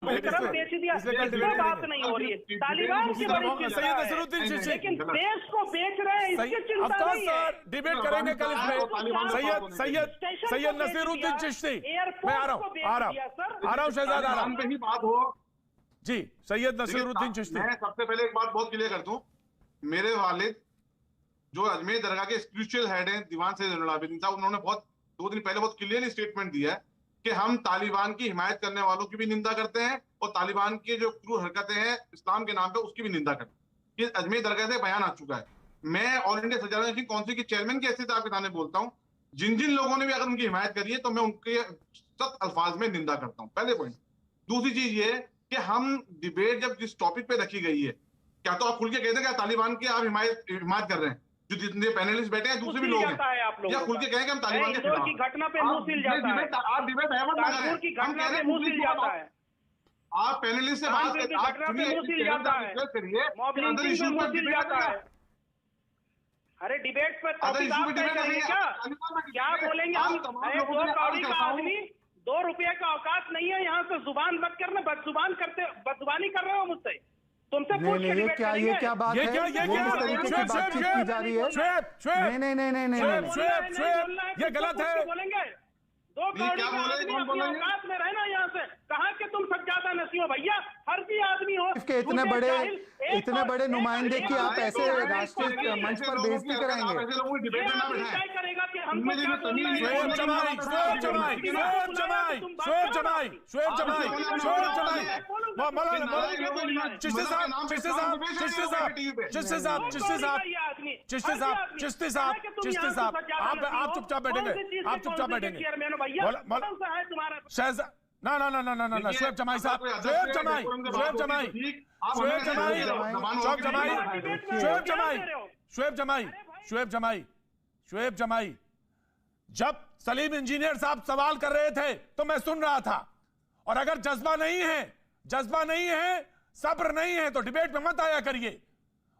तरफ बेच दिया, इसमें बात नहीं हो रही है। तालिबान की बड़ी चिंता है, लेकिन देश को बेच रहे हैं इसकी चिंता नहीं है। डिबेट करेंगे कल इसमें। सैयद नसीरुद्दीन चिश्ती, मैं आ रहा हूँ शहजाद, आ रहा हूँ पे ही बात हो जी। सैयद नसीरुद्दीन चिश्ती, मैं सबसे पहले एक बात बहुत क्लियर कर दूं, मेरे वालिद जो अजमेर दरगाह के स्पिरिचुअल हेड हैं दीवान सैयद आबिदीन साहब, उन्होंने 2 दिन पहले बहुत क्लियरली स्टेटमेंट दिया है कि हम तालिबान की हिमायत करने वालों की भी निंदा करते हैं और तालिबान की जो क्रूर हरकतें हैं इस्लाम के नाम पे उसकी भी निंदा करते हैं। ये अजमेर दरगाह से बयान आ चुका है। मैं ऑल इंडिया सजादा काउंसिल के चेयरमैन की हैसियत आपके सामने बोलता हूँ, जिन जिन लोगों ने भी अगर उनकी हिमायत करी है तो मैं उनके सख्त अल्फाज में निंदा करता हूँ, पहले पॉइंट। दूसरी चीज ये कि हम डिबेट जब जिस टॉपिक पे रखी गई है, क्या तो आप खुल के कहते हैं कि तालिबान की आप हिमायत कर रहे हैं, जो जितने पैनलिस्ट बैठे हैं दूसरे भी लोग हैं, या खुल के कहें कि हम तालिबान के खिलाफ की घटना पे मुंह सिल जाता है, आप डिबेट है मत कानपुर की घटना पे मुंह सिल जाता है, आप पैनलिस्ट से बात घटना पे मुंह सिल जाता है, मॉब लिंचिंग पे मुंह सिल जाता है। अरे डिबेट पे टॉपिक आप तय करेंगे क्या बोलेंगे हम? 2 कौड़ी का आदमी, 2 रुपये का औकात नहीं है यहाँ से जुबान बंद करना, बदजुबानी कर रहे हो मुझसे, तुमसे पूछ के डिबेट करेंगे। ये क्या बात है? ये गलत है। बोलेंगे 2 कौड़ी का आदमी अपनी औकात में रहना यहाँ से, कहाँ के तुम सज्जादा नसीह हो भैया, फर्जी आदमी हो के इतने बड़े नुमाइंदे की आप ऐसे राष्ट्रीय मंच पर बेइज्जती कराएंगे? करेगा कि हमको चिश्ती साहब आप चुपचाप बैठेंगे, आप चुपचाप बैठेंगे। ना शुएब जमाई साहब, शुएब जमाई, जब सलीम इंजीनियर साहब सवाल कर रहे थे तो मैं सुन रहा था, और अगर जज्बा नहीं है, सब्र नहीं है तो डिबेट में मत आया करिए।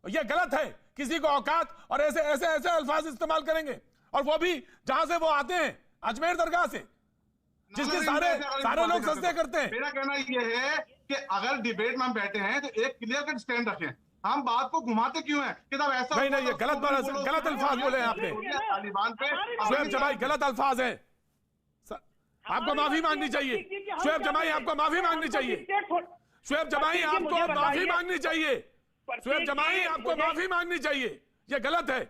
यह गलत है, किसी को औकात और ऐसे अल्फाज इस्तेमाल करेंगे, और वो भी जहां से वो आते हैं, अजमेर दरगाह से, जिसके सारे लोग सजदे करते हैं। मेरा कहना यह है कि अगर डिबेट में हम बैठे हैं तो एक क्लियर कट स्टैंड रखें, हम बात को घुमाते क्यों हैं कि तब ऐसा नहीं, ये गलत अल्फाज बोले हैं आपने तालिबान पे। शुएब जमाई, गलत अल्फाज है, आपको माफी मांगनी चाहिए। शुएब जमाई आपको माफी मांगनी चाहिए। शुएब जमाई आपको माफी मांगनी चाहिए। शुएब जमाई आपको माफी मांगनी चाहिए, ये गलत है।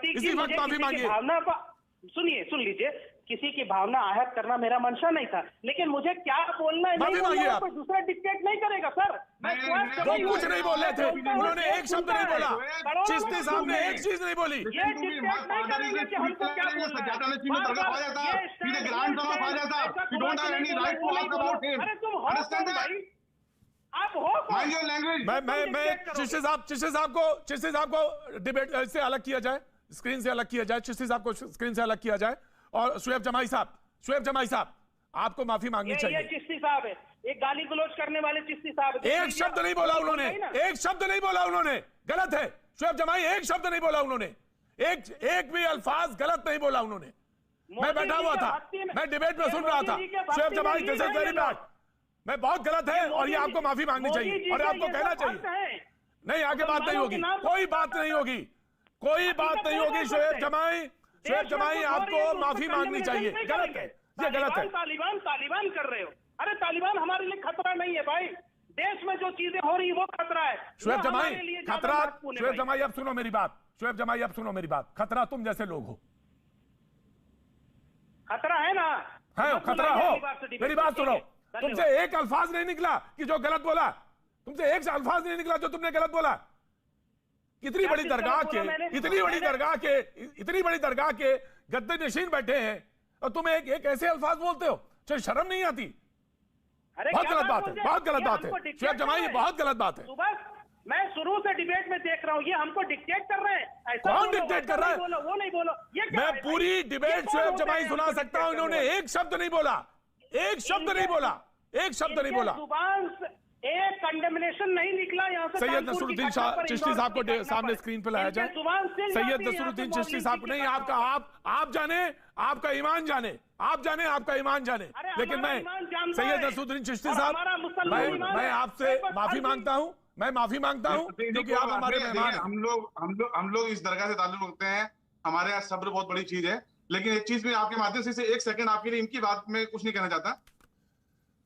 इसी वक्त माफी मांगिए। सुन लीजिए, किसी की भावना आहत करना मेरा मंशा नहीं था, लेकिन मुझे क्या बोलना है कोई दूसरा डिक्टेट नहीं करेगा सर। वो कुछ नहीं बोल रहे थे, उन्होंने एक शब्द नहीं बोला, चिश्ती साहब ने एक चीज नहीं बोली। ये डिक्टेट नहीं करेंगे कि हमको क्या बोलना है। अरे तुम हो भाई, आप हो। मैं चिश्ती साहब को डिबेट से अलग किया जाए, स्क्रीन से अलग किया जाए, चिश्ती साहब को स्क्रीन से अलग किया जाए, और शुएब जमाई साहब आपको माफी मांगनी चाहिए। ये चिश्ती साहब है, एक गाली गलौज करने वाले चिश्ती साहब। एक शब्द नहीं बोला उन्होंने, गलत है। शुएब जमाई एक शब्द नहीं बोला उन्होंने, एक भी अल्फाज गलत नहीं बोला उन्होंने। मैं बैठा हुआ था, मैं डिबेट में सुन रहा था। शुएब जमाई, दिस इज वेरी बैड, मैं बहुत गलत है, और ये आपको माफी मांगनी चाहिए और आपको कहना चाहिए। नहीं, आगे बात नहीं होगी, कोई बात नहीं होगी। शुएब जमाई आपको माफी मांगनी चाहिए, गलत है, ये गलत है। तालिबान कर रहे हो। अरे तालिबान हमारे लिए खतरा नहीं है भाई, देश में जो चीजें हो रही है वो खतरा है। शुएब जमाई खतरा, शुएब जमाई अब सुनो मेरी बात, खतरा तुम जैसे लोग हो। खतरा है ना, है खतरा हो, मेरी बात सुनो। तुमसे एक अल्फाज नहीं निकला कि जो गलत बोला, तुमसे एक अल्फाज नहीं निकला जो तुमने गलत बोला। इतनी बड़ी दरगाह के गद्दे नशीन बैठे हैं और तुम एक ऐसे अल्फाज बोलते हो, तो शर्म नहीं आती? बहुत गलत बात है शुएब जमाई, ये बहुत गलत बात है। मैं शुरू से डिबेट में देख रहा हूँ, ये हमको डिक्टेट कर रहे हैं। कौन डिक्टेट कर रहा है? वो नहीं बोलो। मैं पूरी डिबेट शुएब जमाई सुना सकता हूँ, इन्होंने एक शब्द नहीं बोला। एक कंडेमनेशन नहीं निकला यहाँ से। सैयद नसरुद्दीन चिश्ती साहब को सामने स्क्रीन पर लाया जाए। सैयद नसरुद्दीन चिश्ती साहब, नहीं आपका, आप जाने, आपका ईमान जाने, आप जाने, आपका ईमान जाने, लेकिन मैं सैयद नसरुद्दीन चिश्ती साहब, मैं आपसे माफी मांगता हूं, मैं माफी मांगता हूं, क्योंकि आप हमारे मेहमान हैं। हम लोग इस दरगाह से ताल्लुक रखते हैं, हमारे यहाँ सब्र बहुत बड़ी चीज है। लेकिन एक चीज में आपके माध्यम से एक सेकंड आपके लिए इनकी बात में कुछ नहीं कहना चाहता।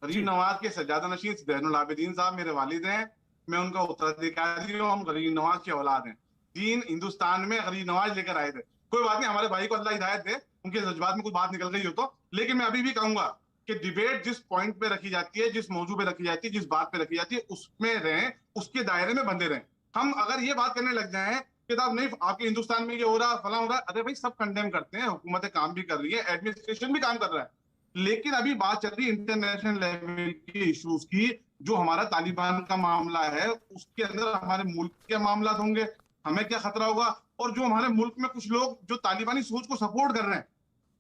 गरीब नवाज के सज्जादा नशीन ज़ैनुल आबिदीन साहब मेरे वालिद हैं, मैं उनका उत्तराधिकारी हूँ, हम गरीब नवाज की औलाद हैं। दीन हिंदुस्तान में गरीब नवाज लेकर आए थे। कोई बात नहीं, हमारे भाई को अल्लाह हिदायत दे, उनके जज्बात में कुछ बात निकल गई हो तो। लेकिन मैं अभी भी कहूंगा कि डिबेट जिस पॉइंट पे रखी जाती है, जिस मौजू पे रखी जाती है, जिस बात पे रखी जाती है, उसमें रहें, उसके दायरे में बंधे रहें। हम अगर ये बात करने लग जाएं कि साहब नहीं आपके हिंदुस्तान में ये हो रहा, फला हो रहा, अरे भाई सब कंडेम करते हैं, हुकूमतें काम भी कर रही है, एडमिनिस्ट्रेशन भी काम कर रहा है। लेकिन अभी बात चल रही है इंटरनेशनल लेवल की इश्यूज की, जो हमारा तालिबान का मामला है, उसके अंदर हमारे मुल्क के मामला होंगे, हमें क्या खतरा होगा, और जो हमारे मुल्क में कुछ लोग जो तालिबानी सोच को सपोर्ट कर रहे हैं,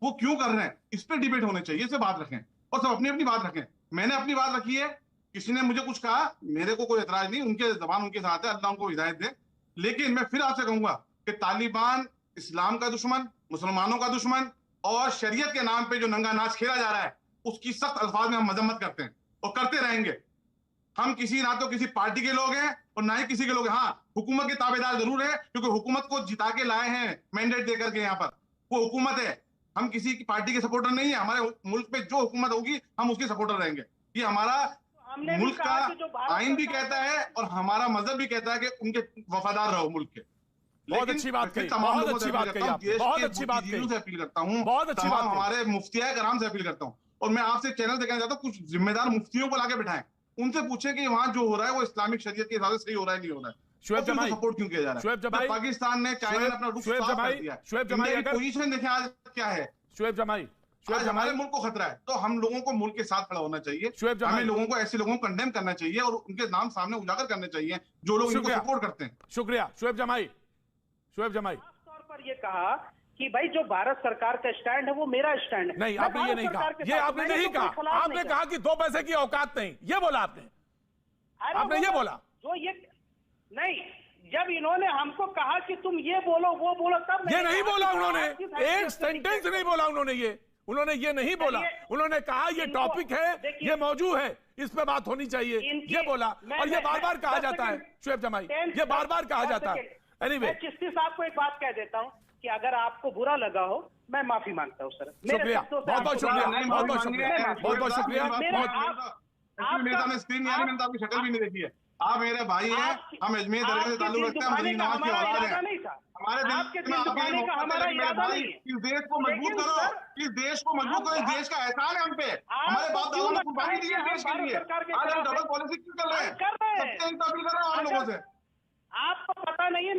वो क्यों कर रहे हैं, इस पर डिबेट होने चाहिए, इसे बात रखें और सब अपनी अपनी बात रखें। मैंने अपनी बात रखी है, किसी ने मुझे कुछ कहा, मेरे को कोई एतराज नहीं, उनके जबान उनके साथ है, अल्लाह उनको हिदायत दे। लेकिन मैं फिर आपसे कहूंगा कि तालिबान इस्लाम का दुश्मन, मुसलमानों का दुश्मन, और शरीयत के नाम पे जो नंगा नाच खेला जा रहा है, उसकी सख्त अल्फाज में हम मजम्मत करते हैं और करते रहेंगे। हम ना तो किसी पार्टी के लोग हैं और ना ही किसी के लोग हैं। हाँ, हुकूमत के ताबेदार जरूर है, क्योंकि हुकूमत को जिता के लाए हैं मैंडेट देकर के, यहाँ पर वो हुकूमत है। हम किसी की पार्टी के सपोर्टर नहीं है। हमारे मुल्क पे जो हुकूमत होगी हम उसकी सपोर्टर रहेंगे। ये हमारा मुल्क का आइन भी कहता है और हमारा मजहब भी कहता है कि उनके वफादार रहो मुल्क के। बहुत अच्छी बात कही, बहुत अच्छी बात कही आपने, बहुत अच्छी बात कही, से अपील करता हूँ, बहुत अच्छी बात, हमारे मुफ्तिया कराम से अपील करता हूँ, और मैं आपसे चैनल देखना चाहता हूँ, कुछ जिम्मेदार मुफ्तियों को लाके बिठाएं, उनसे पूछें कि वहां जो हो रहा है वो इस्लामिक शरीयत के हिसाब से सही हो रहा है, नहीं हो रहा है, शुएब जमाई सपोर्ट क्यों किया जा रहा है। शुएब जमाई, पाकिस्तान ने, चाइना ने अपना रुख साफ कर दिया है। शुएब जमाई अगर पोजीशन देखें आज क्या है, शुएब जमाई, आज हमारे मुल्क को खतरा है, तो हम लोगों को मुल्क के साथ खड़ा होना चाहिए। हमें लोगों को, ऐसे लोगों को कंडेम करना चाहिए और उनके नाम सामने उजागर करने चाहिए जो लोग इनको सपोर्ट करते हैं। शुक्रिया शुएब जमाई। शुएब जमाई तौर पर ये कहा कि भाई जो भारत सरकार का स्टैंड है वो मेरा स्टैंड है। नहीं, आपने ये नहीं कहा, ये आपने नहीं कहा, आपने कहा कि 2 पैसे की औकात नहीं, ये बोला आपने, आपने ये बोला। जो ये नहीं, जब इन्होंने हमको कहा कि तुम ये बोलो वो बोलो, तब ये नहीं बोला उन्होंने, एक सेंटेंस नहीं बोला उन्होंने, उन्होंने ये नहीं बोला। उन्होंने कहा ये टॉपिक है, ये मौजू है, इस पे बात होनी चाहिए, ये बोला। और ये बार बार कहा जाता है शुएब जमाई, ये बार बार कहा जाता है। एनीवे, चिश्ती साहब को एक बात कह देता हूँ कि अगर आपको बुरा लगा हो, मैं माफी मांगता हूँ सर। शुक्रिया, बहुत बहुत शुक्रिया, बहुत बहुत शुक्रिया, बहुत बहुत शुक्रिया। नेता ने स्क्रीन नहीं, मैंने तो आपकी शक्ल भी नहीं देखी है। आप मेरे भाई हैं, हम अजमेर दरगाह से ताल्लुक रखते हैं, हम गरीब नवाज की औलाद हैं। हमारे इस देश को मजबूत करो, इस देश को मजबूत करो, इस देश का एहसान है हम पे, हमारे बाप दादा ने कुर्बानी दी है देश के लिए। आज हम डबल पॉलिसी क्यों कर रहे हैं? सबसे अपील कर रहा हूँ आप लोगों से। आपको पता नहीं है